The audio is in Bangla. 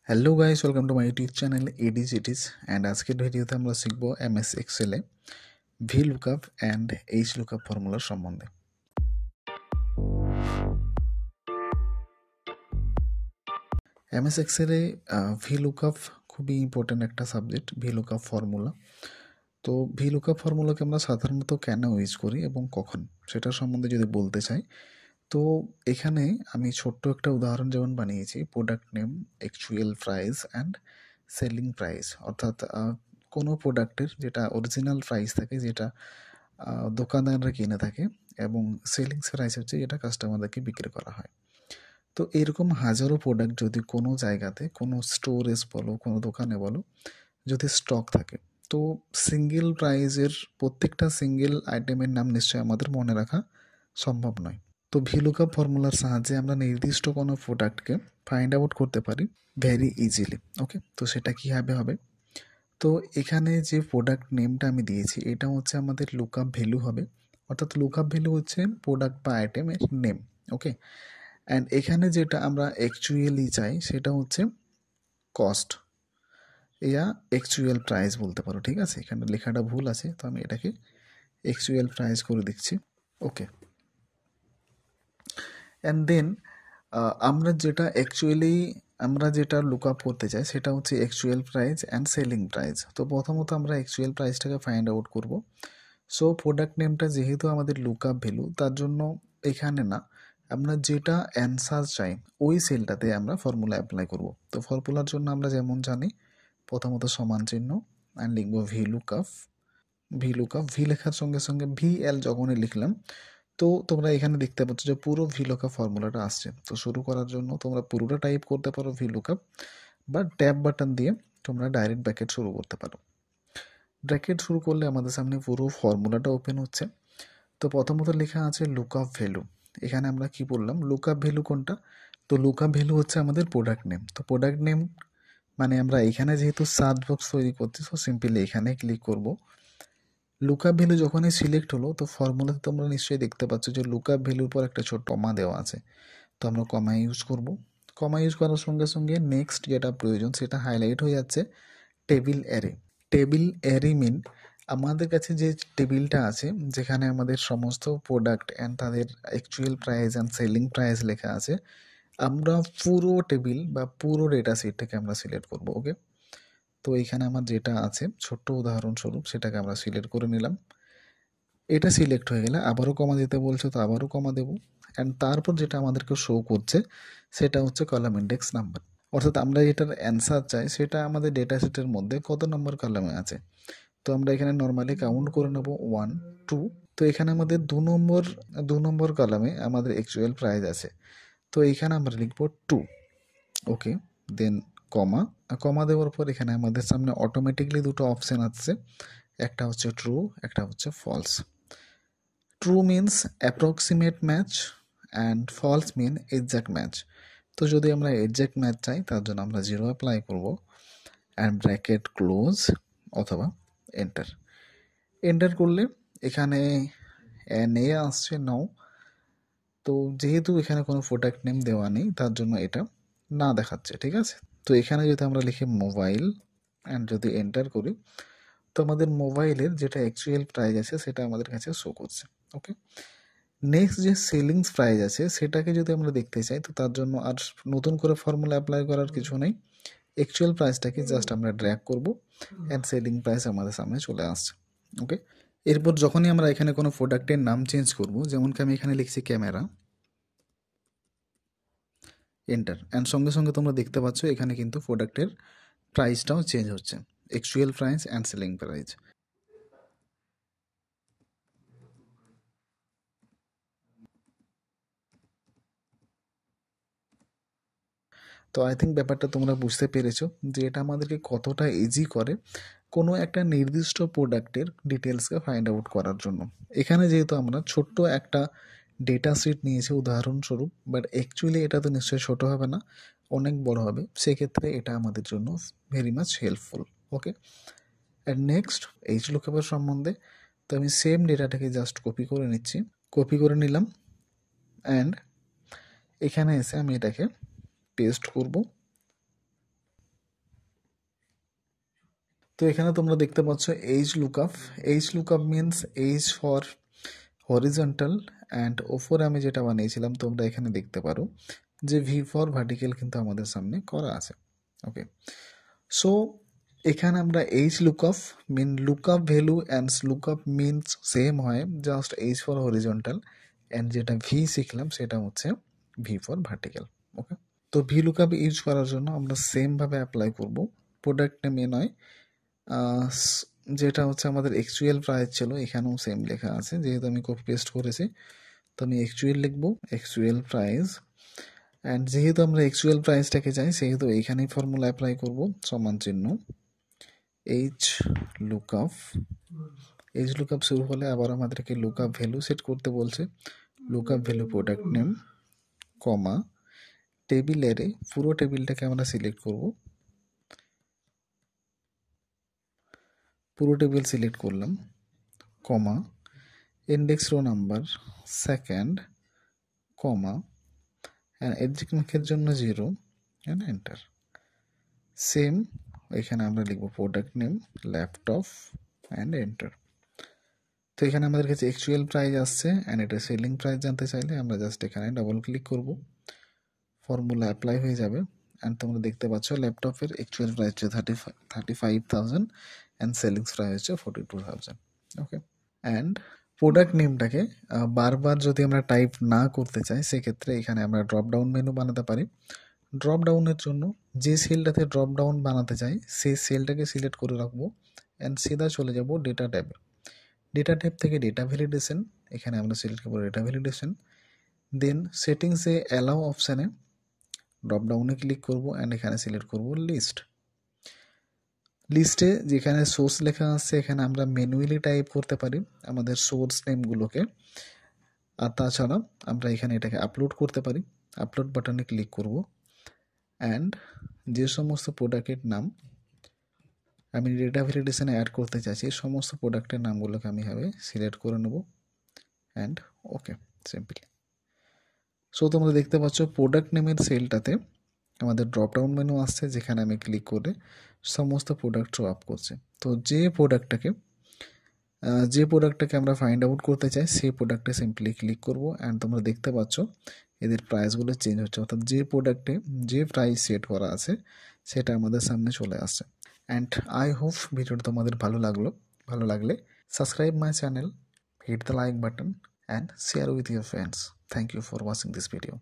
Hello guys, welcome to my YouTube channel এডিজ ইটিস অ্যান্ড আজকের ভিডিওতে আমরা শিখব এমএস এক্সেলে V lookup and H lookup ফর্মুলার সম্বন্ধে। এমএস এক্সেলে ভি লুকআপ খুবই ইম্পর্ট্যান্ট একটা সাবজেক্ট, ভি লুকআপ ফর্মুলা। তো ভি লুকআপ ফর্মুলাকে আমরা সাধারণত কেন ইউজ করি এবং কখন, সেটার সম্বন্ধে যদি বলতে চাই, তো এখানে আমি ছোট্ট একটা উদাহরণ যেমন বানিয়েছি, product name, actual price and selling price, অর্থাৎ কোনো প্রোডাক্টের যেটা অরিজিনাল প্রাইস থাকে, যেটা দোকানদাররা কিনে থাকে, এবং সেলিং প্রাইস হচ্ছে যেটা কাস্টমারদেরকে বিক্রি করা হয়। তো এরকম হাজারো প্রোডাক্ট যদি কোনো জায়গাতে, কোনো স্টোরেজ বলো, কোনো দোকানে বলো, যদি স্টক থাকে, তো সিঙ্গেল প্রাইজের প্রত্যেকটা সিঙ্গেল আইটেমের নাম নিশ্চয়ই আমাদের মনে রাখা সম্ভব নয়। তো ভিলুকআপ ফর্মুলার সাহায্যে আমরা নির্দিষ্ট কোনো প্রোডাক্টকে ফাইন্ড আউট করতে পারি ভেরি ইজিলি। ওকে, তো সেটা কীভাবে হবে? তো এখানে যে প্রোডাক্ট নেমটা আমি দিয়েছি, এটা হচ্ছে আমাদের লুকআপ ভ্যালু হবে, অর্থাৎ লুকআপ ভ্যালু হচ্ছে প্রোডাক্ট বা আইটেমের নেম। ওকে, অ্যান্ড এখানে যেটা আমরা অ্যাকচুয়ালি চাই সেটা হচ্ছে কস্ট, ইয়া অ্যাকচুয়াল প্রাইস বলতে পারো। ঠিক আছে, এখানে লেখাটা ভুল আছে, তো আমি এটাকে অ্যাকচুয়াল প্রাইস করে দিচ্ছি। ওকে, অ্যান্ড দেন আমরা যেটা লুক আপ করতে চাই সেটা হচ্ছে actual price and selling price. তো প্রথমত আমরা অ্যাকচুয়াল প্রাইসটাকে ফাইন্ড আউট করব। সো প্রোডাক্ট নেমটা যেহেতু আমাদের লুক আপ ভ্যালু, তার জন্য এখানে না, আমরা যেটা অ্যান্সার চাই ওই সেলটাতে আমরা ফর্মুলা অ্যাপ্লাই করব। তো ফর্মুলার জন্য আমরা যেমন জানি, প্রথমত সমান চিহ্ন অ্যান্ড লিখবো ভি লেখার সঙ্গে সঙ্গে VL যখনই লিখলাম, তো তোমরা এখানে দেখতে পাচ্ছ যে পুরো ভিলুকআপ ফর্মুলাটা আসছে। তো শুরু করার জন্য তোমরা পুরোটা টাইপ করতে পারো ভিলুকআপ, বা ট্যাব বাটন দিয়ে তোমরা ডাইরেক্ট ব্র্যাকেট শুরু করতে পারো। ব্র্যাকেট শুরু করলে আমাদের সামনে পুরো ফর্মুলাটা ওপেন হচ্ছে। তো প্রথমত লেখা আছে লুকআপ ভ্যালু। এখানে আমরা কি বললাম, লুকআপ ভ্যালু কোনটা? তো লুকআপ ভ্যালু হচ্ছে আমাদের প্রোডাক্ট নেম। তো প্রোডাক্ট নেম মানে আমরা এখানে যেহেতু সার্চ বক্স তৈরি করছি, সো সিম্পলি এখানে ক্লিক করব। লুকআপ ভ্যালু যখনই সিলেক্ট হলো, তো ফর্মুলাতে তোমরা নিশ্চয়ই দেখতে পাচ্ছ যে লুকআপ ভ্যালুর পর একটা ছোট কমা দেওয়া আছে। তো আমরা কমা ইউজ করব। কমা ইউজ করার সঙ্গে সঙ্গে নেক্সট যেটা প্রয়োজন সেটা হাইলাইট হয়ে যাচ্ছে, টেবিল অ্যারে। টেবিল অ্যারে মিন আমাদের কাছে যে টেবিলটা আছে, যেখানে আমাদের সমস্ত প্রোডাক্ট অ্যান্ড তাদের actual price and selling price লেখা আছে, আমরা পুরো টেবিল বা পুরো ডেটা সেটটাকে আমরা সিলেক্ট করব। ওকে, তো এখানে আমার যেটা আছে ছোট্ট উদাহরণস্বরূপ সেটাকে আমরা সিলেক্ট করে নিলাম। এটা সিলেক্ট হয়ে গেলে আবারও কমা দিতে বলছে, তো আবারও কমা দেবো। অ্যান্ড তারপর যেটা আমাদেরকে শো করছে সেটা হচ্ছে কলাম ইন্ডেক্স নাম্বার, অর্থাৎ আমরা যেটার অ্যান্সার চাই সেটা আমাদের ডেটা সেটের মধ্যে কত নম্বর কলামে আছে। তো আমরা এখানে নর্মালি কাউন্ট করে নেব 1 2। তো এখানে আমাদের দু নম্বর কলামে আমাদের অ্যাকচুয়াল প্রাইস আছে, তো এখানে আমরা লিখব 2। ওকে, দেন কমা। কমা দেওয়ার পর এখানে আমাদের সামনে অটোমেটিকলি দুটো অপশান আসছে, একটা হচ্ছে ট্রু, একটা হচ্ছে false. True means approximate match and false mean exact match. তো যদি আমরা এক্স্যাক্ট ম্যাচ চাই, তার জন্য আমরা 0 অ্যাপ্লাই করব অ্যান্ড ব্র্যাকেট ক্লোজ অথবা এন্টার। এন্টার করলে এখানে এ আসছে নাও। তো যেহেতু এখানে কোনো প্রোডাক্ট নেম দেওয়া নেই, তার জন্য এটা না দেখাচ্ছে। ঠিক আছে, তো এখানে যদি আমরা লিখি মোবাইল অ্যান্ড যদি এন্টার করি, তো আমাদের মোবাইলের যেটা অ্যাকচুয়াল প্রাইস আছে সেটা আমাদের কাছে শো করছে। ওকে, নেক্সট যে সেলিংস প্রাইস আছে সেটাকে যদি আমরা দেখতে চাই, তো তার জন্য আর নতুন করে ফর্মুলা অ্যাপ্লাই করার কিছু নেই। অ্যাকচুয়াল প্রাইসটাকে জাস্ট আমরা ড্র্যাগ করব অ্যান্ড সেলিং প্রাইস আমাদের সামনে চলে আসছে। ওকে, এরপর যখনই আমরা এখানে কোনো প্রোডাক্টের নাম চেঞ্জ করব, যেমন কি আমি এখানে লিখছি ক্যামেরা, এন্টার, অ্যান্ড সঙ্গে সঙ্গে তোমরা দেখতে পাচ্ছ এখানে কিন্তু প্রোডাক্টের প্রাইসটাও চেঞ্জ হচ্ছে, actual price and selling price. তো আই থিঙ্ক ব্যাপারটা তোমরা বুঝতে পেরেছো যে এটা আমাদেরকে কতটা ইজি করে কোনো একটা নির্দিষ্ট প্রোডাক্টের ডিটেলসকে ফাইন্ড আউট করার জন্য। এখানে যেহেতু আমরা ছোট্ট একটা ডেটা শিট নিয়েছি উদাহরণস্বরূপ, বাট অ্যাকচুয়ালি এটা তো নিশ্চয়ই ছোটো হবে না, অনেক বড় হবে, সেক্ষেত্রে এটা আমাদের জন্য very much helpful. Okay, and next H লুকআপের সম্বন্ধে, তো আমি সেম ডেটাটাকে জাস্ট কপি করে নিচ্ছি, কপি করে নিলাম, অ্যান্ড এখানে এসে আমি এটাকে পেস্ট করব। তো এখানে তোমরা দেখতে পাচ্ছ age lookup. Age lookup means age for horizontal, and ওপরে আমি যেটা বানিয়েছিলাম তোমরা এখানে দেখতে পারো যে ভি ফর ভার্টিক্যাল কিন্তু আমাদের সামনে করা আছে। ওকে, সো এখানে আমরা H lookup mean lookup value and lookup means same হয়, just H for horizontal, and যেটা ভি শিখলাম সেটা হচ্ছে ভি ফর ভার্টিক্যাল। ওকে, তো ভি লুকআপ ইউজ করার জন্য আমরা সেমভাবে অ্যাপ্লাই করব। প্রোডাক্ট নেম এ নয়, যেটা হচ্ছে আমাদের অ্যাকচুয়াল প্রাইস ছিল এখানেও সেম লেখা আছে, যেহেতু আমি কপি পেস্ট করেছি তো আমি অ্যাকচুয়াল লিখবো, অ্যাকচুয়াল প্রাইস। অ্যান্ড যেহেতু আমরা অ্যাকচুয়াল প্রাইসটাকে চাই সেহেতু এইখানেই ফর্মুলা অ্যাপ্লাই করব, সমান চিহ্ন এইচ লুকআপ। এইচ লুকআপ শুরু হলে আবার আমাদেরকে লুকআপ ভ্যালু সেট করতে বলছে, লুকআপ ভ্যালু প্রোডাক্ট নেম কমা টেবিলের পুরো টেবিলটাকে আমরা সিলেক্ট করব, পুরো টেবিল সিলেক্ট করলাম, কমা ইন্ডেক্স রো নাম্বার সেকেন্ড, কমা এর জন্য 0 অ্যান্ড এন্টার। সেম এখানে আমরা লিখব product name laptop and enter. তো এখানে আমাদের কাছে অ্যাকচুয়াল প্রাইস আসছে, অ্যান্ড এটা সেলিং প্রাইস জানতে চাইলে আমরা জাস্ট এখানে ডাবল ক্লিক করব, ফর্মুলা অ্যাপ্লাই হয়ে যাবে। অ্যান্ড তোমরা দেখতে পাচ্ছ ল্যাপটপের অ্যাকচুয়াল প্রাইস হচ্ছে 35,000 অ্যান্ড সেলিং প্রাইস হচ্ছে 42,000। ওকে, অ্যান্ড প্রোডাক্ট নেমটাকে বারবার যদি আমরা টাইপ না করতে চাই সেক্ষেত্রে এখানে আমরা ড্রপ ডাউন মেনু বানাতে পারি। ড্রপ ডাউনের জন্য যে সেলটাতে ড্রপ ডাউন বানাতে চাই সেই সেলটাকে সিলেক্ট করে রাখবো, অ্যান্ড সিধা চলে যাব ডেটা ট্যাবে। ডেটা ট্যাব থেকে ডেটা ভ্যালিডেশন, এখানে আমরা সিলেক্ট করবো ডেটা ভ্যালিডেশন। দেন সেটিংসে অ্যালাউ অপশানে ড্রপ ডাউনে ক্লিক করব, অ্যান্ড এখানে সিলেক্ট করব লিস্ট। লিস্টে যেখানে সোর্স লেখা আছে এখানে আমরা ম্যানুয়ালি টাইপ করতে পারি আমাদের সোর্স নেমগুলোকে, আর তাছাড়া আমরা এখানে এটাকে আপলোড করতে পারি। আপলোড বাটনে ক্লিক করব, অ্যান্ড যে সমস্ত প্রোডাক্টের নাম আমি ডেটা ভ্যালিডেশনে অ্যাড করতে চাইছি সমস্ত প্রোডাক্টের নামগুলোকে আমি এভাবে সিলেক্ট করে নেব, অ্যান্ড ওকে, সিম্পলি। সো তোমরা দেখতে পাচ্ছ প্রোডাক্ট নেমের সেলটাতে আমাদের ড্রপ ডাউন মেনু আসছে, যেখানে আমি ক্লিক করে সমস্ত প্রোডাক্ট শো আপ করছে। তো যে প্রোডাক্টটাকে আমরা ফাইন্ড আউট করতে চাই সেই প্রোডাক্টে সিম্পলি ক্লিক করব, অ্যান্ড তোমরা দেখতে পাচ্ছ এদের প্রাইসগুলো চেঞ্জ হচ্ছে, অর্থাৎ যে প্রোডাক্টে যে প্রাইস সেট করা আছে সেটা আমাদের সামনে চলে আসছে। অ্যান্ড আই হোপ ভিডিওটা তোমাদের ভালো লাগলে subscribe my channel, hit the like button and share with your friends. Thank you for watching this video.